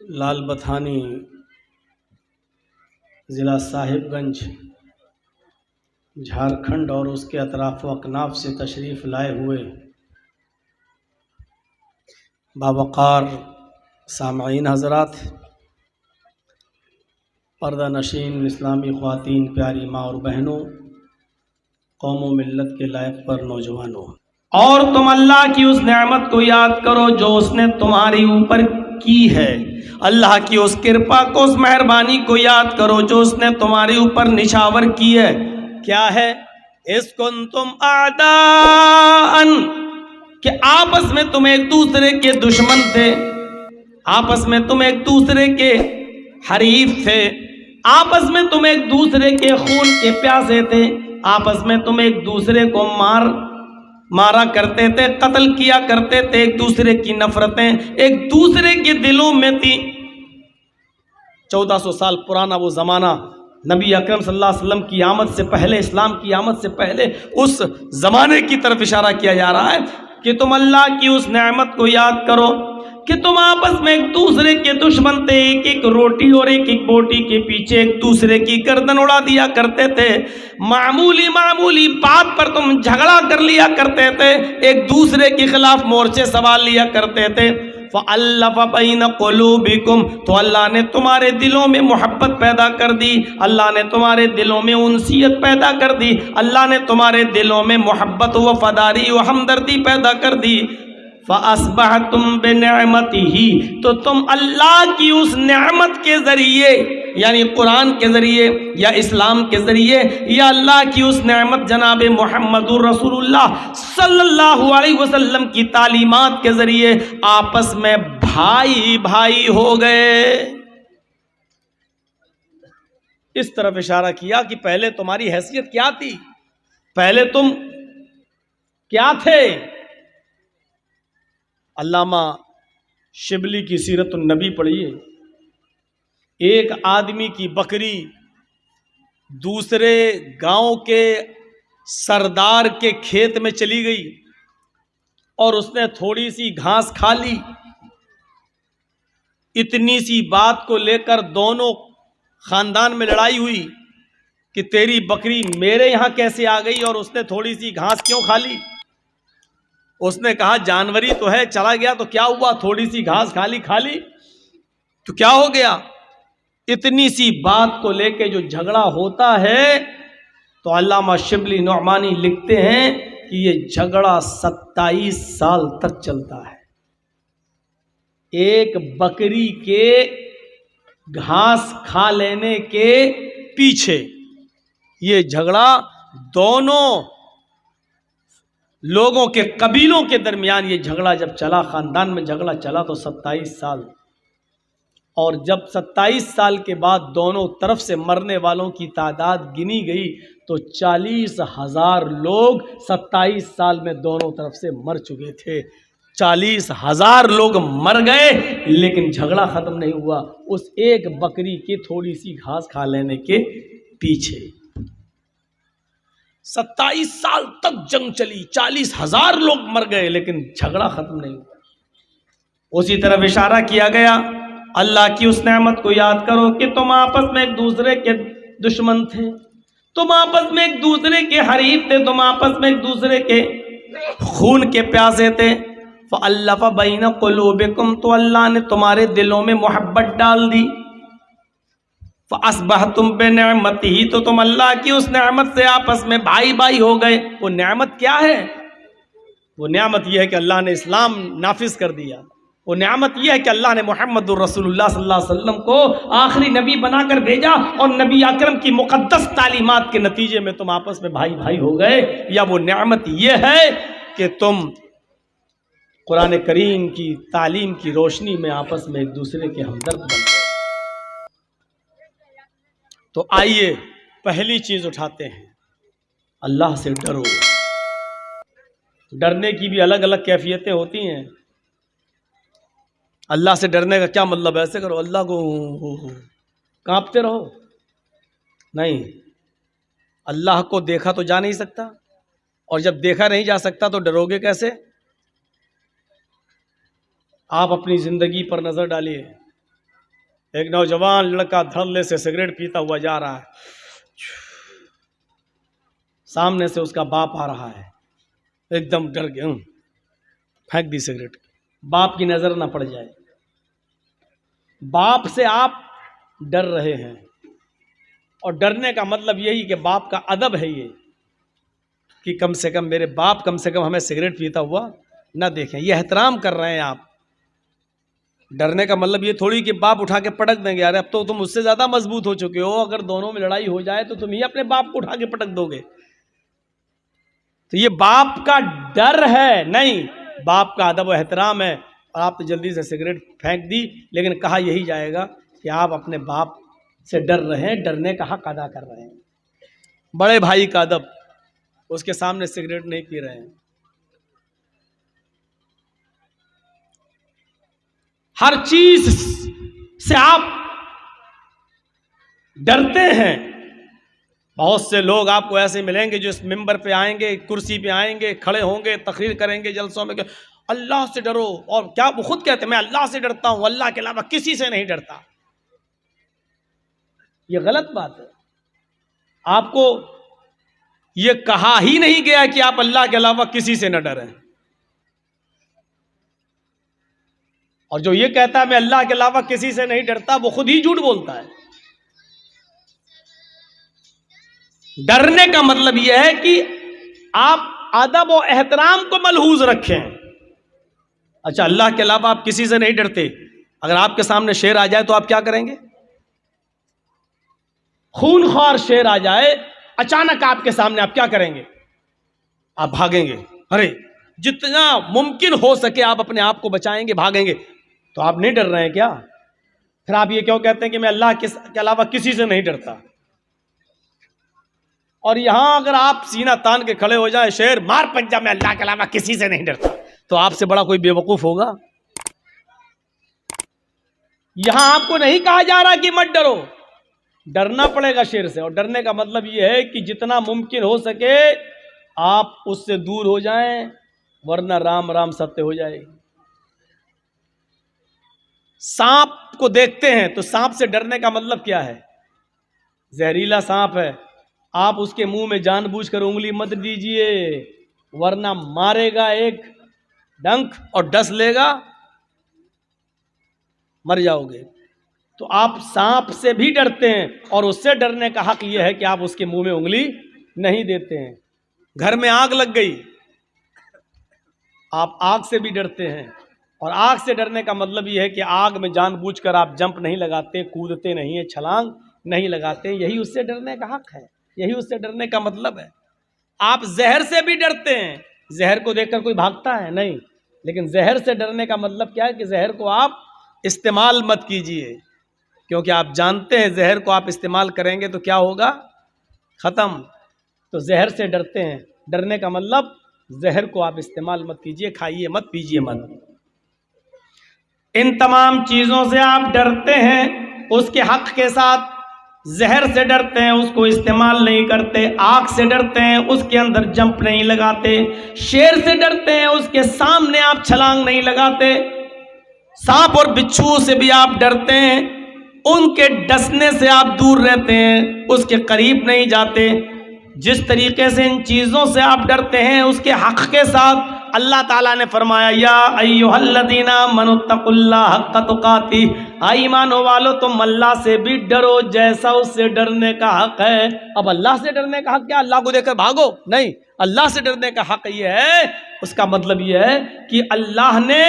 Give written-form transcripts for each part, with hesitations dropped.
लाल बथानी ज़िला साहिबगंज झारखंड और उसके अतराफ व अकनाफ से तशरीफ़ लाए हुए बावक़ार सामईन हज़रात, पर्दा नशीन इस्लामी ख़वातीन, प्यारी माँ और बहनों, कौम व मिल्लत के लायक पर नौजवानों, और तुम अल्लाह की उस नेमत को याद करो जो उसने तुम्हारी ऊपर की है। अल्लाह की उस कृपा को, उस मेहरबानी को याद करो जो उसने तुम्हारे ऊपर निछावर की है। क्या है? इसकुन तुम आदान, कि आपस में तुम एक दूसरे के दुश्मन थे, आपस में तुम एक दूसरे के हरीफ थे, आपस में तुम एक दूसरे के खून के प्यासे थे, आपस में तुम एक दूसरे को मारा करते थे, कत्ल किया करते थे, एक दूसरे की नफरतें एक दूसरे के दिलों में थी। 1400 साल पुराना वो ज़माना, नबी अकरम सल्लल्लाहु अलैहि वसल्लम की आमद से पहले, इस्लाम की आमद से पहले उस ज़माने की तरफ इशारा किया जा रहा है कि तुम अल्लाह की उस नेमत को याद करो कि तुम आपस में एक दूसरे के दुश्मन थे, एक एक रोटी और एक एक बोटी के पीछे एक दूसरे की गर्दन उड़ा दिया करते थे, मामूली बात पर तुम झगड़ा कर लिया करते थे, एक दूसरे के खिलाफ मोर्चे सवाल लिया करते थे। फ़अल्लफ़ बैन क़ुलूबिकुम, तो अल्लाह ने तुम्हारे दिलों में मोहब्बत पैदा कर दी, अल्लाह ने तुम्हारे दिलों में उनसियत पैदा कर दी, अल्लाह ने तुम्हारे दिलों में मोहब्बत व वफ़ादारी व हमदर्दी पैदा कर दी। फ़अस्बहतुम बिनिअमतिही, तो तुम अल्लाह की उस नेमत के ज़रिए, यानी कुरान के ज़रिए या इस्लाम के ज़रिए या अल्लाह की उस नेमत जनाब मुहम्मदुर रसूलुल्लाह सल्लल्लाहु अलैहि वसल्लम की तालीमात के ज़रिए आपस में भाई भाई हो गए। इस तरफ इशारा किया कि पहले तुम्हारी हैसियत क्या थी, पहले तुम क्या थे। अल्लामा शिबली की सीरतुन नबी पढ़िए। एक आदमी की बकरी दूसरे गांव के सरदार के खेत में चली गई और उसने थोड़ी सी घास खा ली। इतनी सी बात को लेकर दोनों खानदान में लड़ाई हुई कि तेरी बकरी मेरे यहां कैसे आ गई और उसने थोड़ी सी घास क्यों खा ली। उसने कहा जानवरी तो है, चला गया तो क्या हुआ, थोड़ी सी घास खा ली तो क्या हो गया। इतनी सी बात को लेके जो झगड़ा होता है, तो अल्लामा शिबली नौमानी लिखते हैं कि ये झगड़ा 27 साल तक चलता है। एक बकरी के घास खा लेने के पीछे ये झगड़ा दोनों लोगों के कबीलों के दरमियान ये झगड़ा जब चला, खानदान में झगड़ा चला तो 27 साल। और जब 27 साल के बाद दोनों तरफ से मरने वालों की तादाद गिनी गई तो 40,000 लोग 27 साल में दोनों तरफ से मर चुके थे। 40,000 लोग मर गए लेकिन झगड़ा खत्म नहीं हुआ उस एक बकरी की थोड़ी सी घास खा लेने के पीछे। 27 साल तक जंग चली, 40,000 लोग मर गए लेकिन झगड़ा खत्म नहीं हुआ। उसी तरफ इशारा किया गया, अल्लाह की उस नेमत को याद करो कि तुम आपस में एक दूसरे के दुश्मन थे, तुम आपस में एक दूसरे के हरीफ थे, तुम आपस में एक दूसरे के खून के प्यासे थे। फ़अल्लफ़ बैन क़ुलूबिकुम, तो अल्लाह ने तुम्हारे दिलों में मोहब्बत डाल दी। फ़अस्बहतुम बिनिअमतिही, तो तुम अल्लाह की उस नेमत से आपस में भाई भाई हो गए। वो नेमत क्या है? वो नेमत यह है कि अल्लाह ने इस्लाम नाफिज कर दिया। वो नेमत यह है कि अल्लाह ने मुहम्मदुर रसूलुल्लाह सल्लल्लाहु अलैहि वसल्लम को आखिरी नबी बनाकर भेजा और नबी अकरम की मुक़द्दस तालीमात के नतीजे में तुम आपस में भाई भाई हो गए। या वो नेमत यह है कि तुम कुरान करीम की तालीम की रोशनी में आपस में एक दूसरे के हमदर्द बन गए। तो आइए पहली चीज उठाते हैं, अल्लाह से डरो। डरने की भी अलग अलग कैफियतें होती हैं। अल्लाह से डरने का क्या मतलब? ऐसे करो अल्लाह को कांपते रहो? नहीं, अल्लाह को देखा तो जा नहीं सकता और जब देखा नहीं जा सकता तो डरोगे कैसे? आप अपनी जिंदगी पर नजर डालिए। एक नौजवान लड़का धड़ल्ले से सिगरेट पीता हुआ जा रहा है, सामने से उसका बाप आ रहा है, एकदम डर गया, फेंक दी सिगरेट। बाप की नजर ना पड़ जाए। बाप से आप डर रहे हैं, और डरने का मतलब यही कि बाप का अदब है ये कि कम से कम मेरे बाप कम से कम हमें सिगरेट पीता हुआ ना देखें, ये एहतराम कर रहे हैं आप। डरने का मतलब ये थोड़ी कि बाप उठा के पटक देंगे, अरे अब तो तुम उससे ज्यादा मजबूत हो चुके हो, अगर दोनों में लड़ाई हो जाए तो तुम ही अपने बाप को उठा के पटक दोगे। तो ये बाप का डर है नहीं, बाप का अदब व एहतराम है। और आप तो जल्दी से सिगरेट फेंक दी, लेकिन कहा यही जाएगा कि आप अपने बाप से डर रहे हैं, डरने का हक अदा कर रहे हैं। बड़े भाई का अदब, उसके सामने सिगरेट नहीं पी रहे हैं। हर चीज से आप डरते हैं। बहुत से लोग आपको ऐसे मिलेंगे जो इस मिंबर पे आएंगे, कुर्सी पे आएंगे, खड़े होंगे, तकरीर करेंगे जलसों में, अल्लाह से डरो, और क्या वो खुद कहते हैं मैं अल्लाह से डरता हूं, अल्लाह के अलावा किसी से नहीं डरता। ये गलत बात है। आपको ये कहा ही नहीं गया कि आप अल्लाह के अलावा किसी से न डरें। और जो ये कहता है मैं अल्लाह के अलावा किसी से नहीं डरता, वो खुद ही झूठ बोलता है। डरने का मतलब यह है कि आप अदब और एहतराम को मलहूज रखें। अच्छा, अल्लाह के अलावा आप किसी से नहीं डरते, अगर आपके सामने शेर आ जाए तो आप क्या करेंगे? खूनख्वार शेर आ जाए अचानक आपके सामने, आप क्या करेंगे? आप भागेंगे। अरे जितना मुमकिन हो सके आप अपने आप को बचाएंगे, भागेंगे। तो आप नहीं डर रहे हैं क्या? फिर आप ये क्यों कहते हैं कि मैं अल्लाह के अलावा किसी से नहीं डरता? और यहां अगर आप सीना तान के खड़े हो जाए, शेर मार पंजा, मैं अल्लाह के अलावा किसी से नहीं डरता, तो आपसे बड़ा कोई बेवकूफ होगा? यहां आपको नहीं कहा जा रहा कि मत डरो, डरना पड़ेगा शेर से। और डरने का मतलब यह है कि जितना मुमकिन हो सके आप उससे दूर हो जाएं, वरना राम राम सत्य हो जाएगी। सांप को देखते हैं तो सांप से डरने का मतलब क्या है? जहरीला सांप है, आप उसके मुंह में जानबूझकर उंगली मत दीजिए, वरना मारेगा एक डंक और डस लेगा, मर जाओगे। तो आप सांप से भी डरते हैं, और उससे डरने का हक यह है कि आप उसके मुंह में उंगली नहीं देते हैं। घर में आग लग गई, आप आग से भी डरते हैं, और आग से डरने का मतलब यह है कि आग में जानबूझकर आप जंप नहीं लगाते, कूदते नहीं है, छलांग नहीं लगाते। यही उससे डरने का हक है, यही उससे डरने का मतलब है। आप जहर से भी डरते हैं, जहर को देखकर कोई भागता है नहीं, लेकिन जहर से डरने का मतलब क्या है कि जहर को आप इस्तेमाल मत कीजिए, क्योंकि आप जानते हैं जहर को आप इस्तेमाल करेंगे तो क्या होगा? खत्म। तो जहर से डरते हैं, डरने का मतलब जहर को आप इस्तेमाल मत कीजिए, खाइए मत, पीजिए मत। इन तमाम चीजों से आप डरते हैं, उसके हक के साथ। जहर से डरते हैं, उसको इस्तेमाल नहीं करते। आग से डरते हैं, उसके अंदर जंप नहीं लगाते। शेर से डरते हैं, उसके सामने आप छलांग नहीं लगाते। सांप और बिच्छुओं से भी आप डरते हैं, उनके डसने से आप दूर रहते हैं, उसके करीब नहीं जाते। जिस तरीके से इन चीज़ों से आप डरते हैं, उसके हक के साथ अल्लाह ताला ने फरमाया, या अय्युहल्लज़ीना आमनुत्तकुल्लाह हक़्क़ तुक़ाती, ईमानो वालो तुम अल्लाह से भी डरो जैसा उससे डरने का हक है। अब अल्लाह से डरने का हक क्या? अल्लाह को देखकर भागो? नहीं, अल्लाह से डरने का हक ये है, उसका मतलब ये है कि अल्लाह ने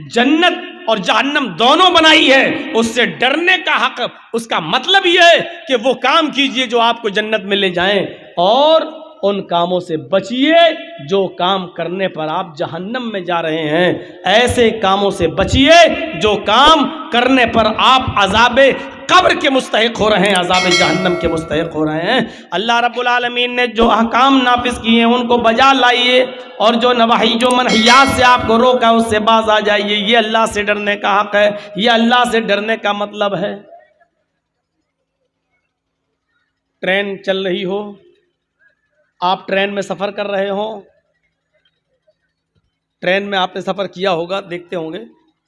जन्नत और जहन्नम दोनों बनाई है, उससे डरने का हक। उसका मतलब यह है कि वो काम कीजिए जो आपको जन्नत में ले जाएं, और उन कामों से बचिए जो काम करने पर आप जहन्नम में जा रहे हैं। ऐसे कामों से बचिए जो काम करने पर आप अज़ाबे कब्र के मुस्तहिक हो रहे हैं, अज़ाबे जहन्नम के मुस्तहिक हो रहे हैं। अल्लाह रब्बुल आलमीन ने जो अहकाम नाफिज किए हैं उनको बजा लाइए, और जो नवाही जो मनहियात से आपको रोका उससे बाज आ जाइए। ये अल्लाह से डरने का हक है, ये अल्लाह से डरने का मतलब है। ट्रेन चल रही हो, आप ट्रेन में सफ़र कर रहे हो, ट्रेन में आपने सफ़र किया होगा, देखते होंगे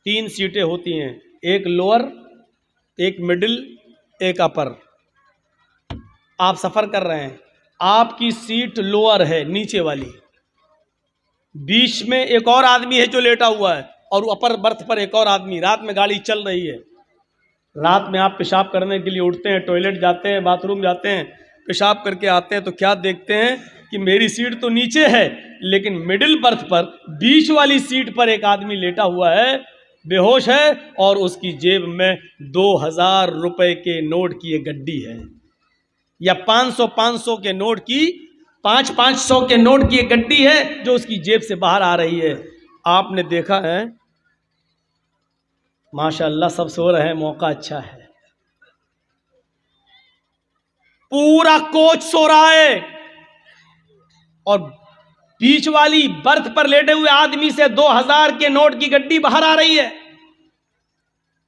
3 सीटें होती हैं, एक लोअर एक मिडिल, एक अपर। आप सफ़र कर रहे हैं, आपकी सीट लोअर है, नीचे वाली, बीच में एक और आदमी है जो लेटा हुआ है, और अपर बर्थ पर एक और आदमी। रात में गाड़ी चल रही है, रात में आप पेशाब करने के लिए उठते हैं, टॉयलेट जाते हैं, बाथरूम जाते हैं, पेशाब करके आते हैं, तो क्या देखते हैं कि मेरी सीट तो नीचे है, लेकिन मिडिल बर्थ पर बीच वाली सीट पर एक आदमी लेटा हुआ है, बेहोश है, और उसकी जेब में 2000 रुपए के नोट की एक गड्डी है, या 500 के नोट की, 500 के नोट की एक गड्डी है जो उसकी जेब से बाहर आ रही है। आपने देखा है, माशाअल्लाह सब सो रहे हैं, मौका अच्छा है, पूरा कोच सो रहा है, और बीच वाली बर्थ पर लेटे हुए आदमी से 2000 के नोट की गड्डी बाहर आ रही है।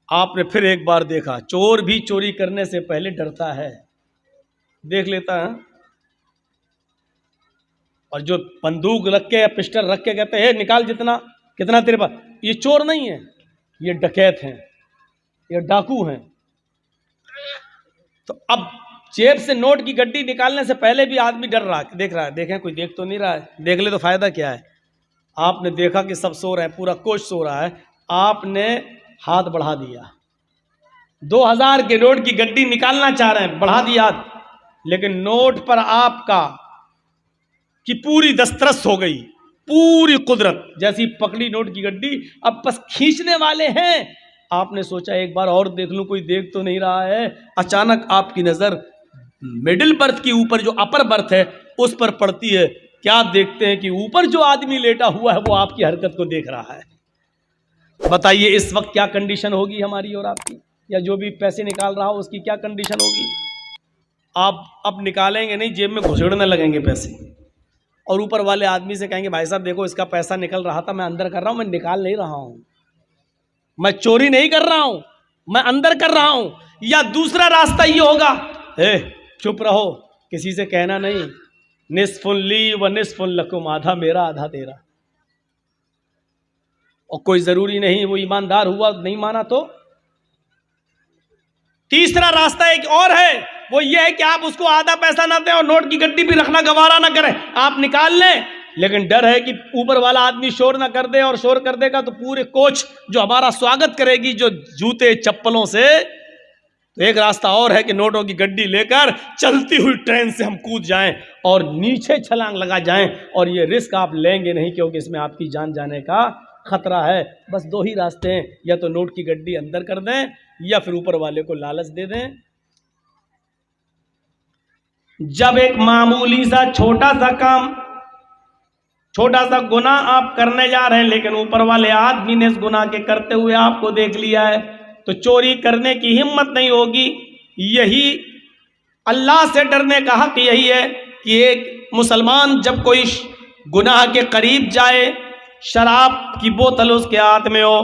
आपने फिर एक बार देखा, चोर भी चोरी करने से पहले डरता है, देख लेता है, और जो बंदूक रख के या पिस्टल रख के कहते हैं निकाल जितना, कितना तेरे पास, ये चोर नहीं है, ये डकैत हैं, ये डाकू हैं। तो अब जेब से नोट की गड्डी निकालने से पहले भी आदमी डर रहा है, देख रहा है, देखें कोई देख तो नहीं रहा है, देख ले तो फायदा क्या है। आपने देखा कि सब सो रहे हैं, पूरा कोच सो रहा है, आपने हाथ बढ़ा दिया, 2000 के नोट की गड्डी निकालना चाह रहे हैं, बढ़ा दिया, लेकिन नोट पर आपका कि पूरी दस्तरस हो गई, पूरी कुदरत जैसी पकड़ी नोट की गड्डी, अब बस खींचने वाले हैं। आपने सोचा एक बार और देख लूं, कोई देख तो नहीं रहा है। अचानक आपकी नजर मिडिल बर्थ के ऊपर जो अपर बर्थ है उस पर पड़ती है। क्या देखते हैं कि ऊपर जो आदमी लेटा हुआ है वो आपकी हरकत को देख रहा है। बताइए इस वक्त क्या कंडीशन होगी हमारी और आपकी, या जो भी पैसे निकाल रहा हो उसकी क्या कंडीशन होगी। आप अब निकालेंगे नहीं, जेब में घुसेड़ने लगेंगे पैसे, और ऊपर वाले आदमी से कहेंगे भाई साहब देखो इसका पैसा निकल रहा था, मैं अंदर कर रहा हूं, मैं निकाल नहीं रहा हूं, मैं चोरी नहीं कर रहा हूं, मैं अंदर कर रहा हूं। या दूसरा रास्ता ये होगा, चुप रहो, किसी से कहना नहीं, निस्फुन ली व निस्फुन लकुम, आधा मेरा आधा तेरा, और कोई जरूरी नहीं वो ईमानदार हुआ, नहीं माना तो। तीसरा रास्ता एक और है, वो ये है कि आप उसको आधा पैसा ना दें और नोट की गड्डी भी रखना गवारा ना करें, आप निकाल लें, लेकिन डर है कि ऊपर वाला आदमी शोर ना कर दे, और शोर कर देगा तो पूरे कोच जो हमारा स्वागत करेगी जो जूते चप्पलों से। तो एक रास्ता और है कि नोटों की गड्डी लेकर चलती हुई ट्रेन से हम कूद जाएं और नीचे छलांग लगा जाएं, और ये रिस्क आप लेंगे नहीं क्योंकि इसमें आपकी जान जाने का खतरा है। बस दो ही रास्ते हैं, या तो नोट की गड्डी अंदर कर दें या फिर ऊपर वाले को लालच दे दें। जब एक मामूली सा छोटा सा काम, छोटा सा गुनाह आप करने जा रहे हैं, लेकिन ऊपर वाले आदमी ने इस गुनाह के करते हुए आपको देख लिया है, तो चोरी करने की हिम्मत नहीं होगी। यही अल्लाह से डरने का हक यही है कि एक मुसलमान जब कोई गुनाह के करीब जाए, शराब की बोतल उसके हाथ में हो,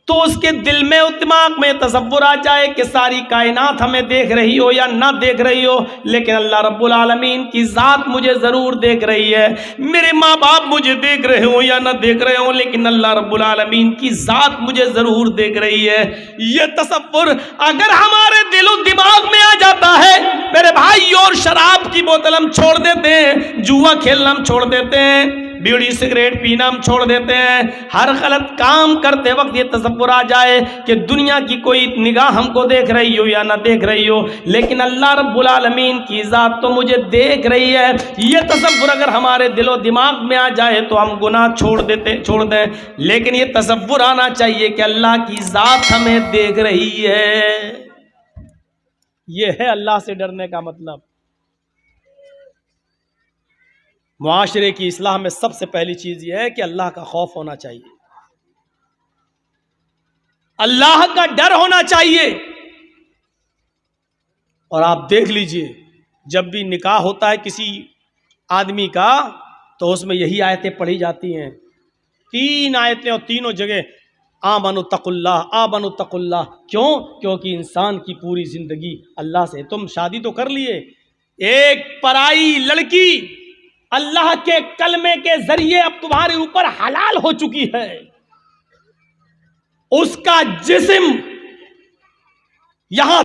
तो उसके दिल में और दिमाग में तसव्वुर आ जाए कि सारी कायनात हमें देख रही हो या ना देख रही हो, लेकिन अल्लाह रब्बुल आलमीन की ज़ात मुझे ज़रूर देख रही है। मेरे माँ बाप मुझे देख रहे हो या ना देख रहे हो, लेकिन अल्लाह रब्बुल आलमीन की ज़ात मुझे ज़रूर देख रही है। ये तसव्वुर अगर हमारे दिलो दिमाग में आ जाता है मेरे भाई, और शराब की बोतल हम छोड़ देते हैं, जुआ खेलना हम छोड़ देते हैं, बीड़ी सिगरेट पीना हम छोड़ देते हैं, हर गलत काम करते वक्त ये तसव्वुर आ जाए कि दुनिया की कोई निगाह हमको देख रही हो या ना देख रही हो, लेकिन अल्लाह रब्बुल आलमीन की ज़ात तो मुझे देख रही है, ये तसव्वुर अगर हमारे दिलो दिमाग में आ जाए तो हम गुनाह छोड़ दें। लेकिन ये तसव्वुर आना चाहिए कि अल्लाह की ज़ात हमें देख रही है। ये है अल्लाह से डरने का मतलब। मुआशरे की इस्लाह में सबसे पहली चीज यह है कि अल्लाह का खौफ होना चाहिए, अल्लाह का डर होना चाहिए। और आप देख लीजिए, जब भी निकाह होता है किसी आदमी का, तो उसमें यही आयतें पढ़ी जाती हैं, 3 आयतें, और तीनों जगह आमनु तकुल्लाह, आमनु तकुल्लाह। क्यों? क्योंकि इंसान की पूरी जिंदगी अल्लाह से, तुम शादी तो कर लिए, एक पराई लड़की अल्लाह के कलमे के जरिए अब तुम्हारे ऊपर हलाल हो चुकी है, उसका जिस्म यहाँ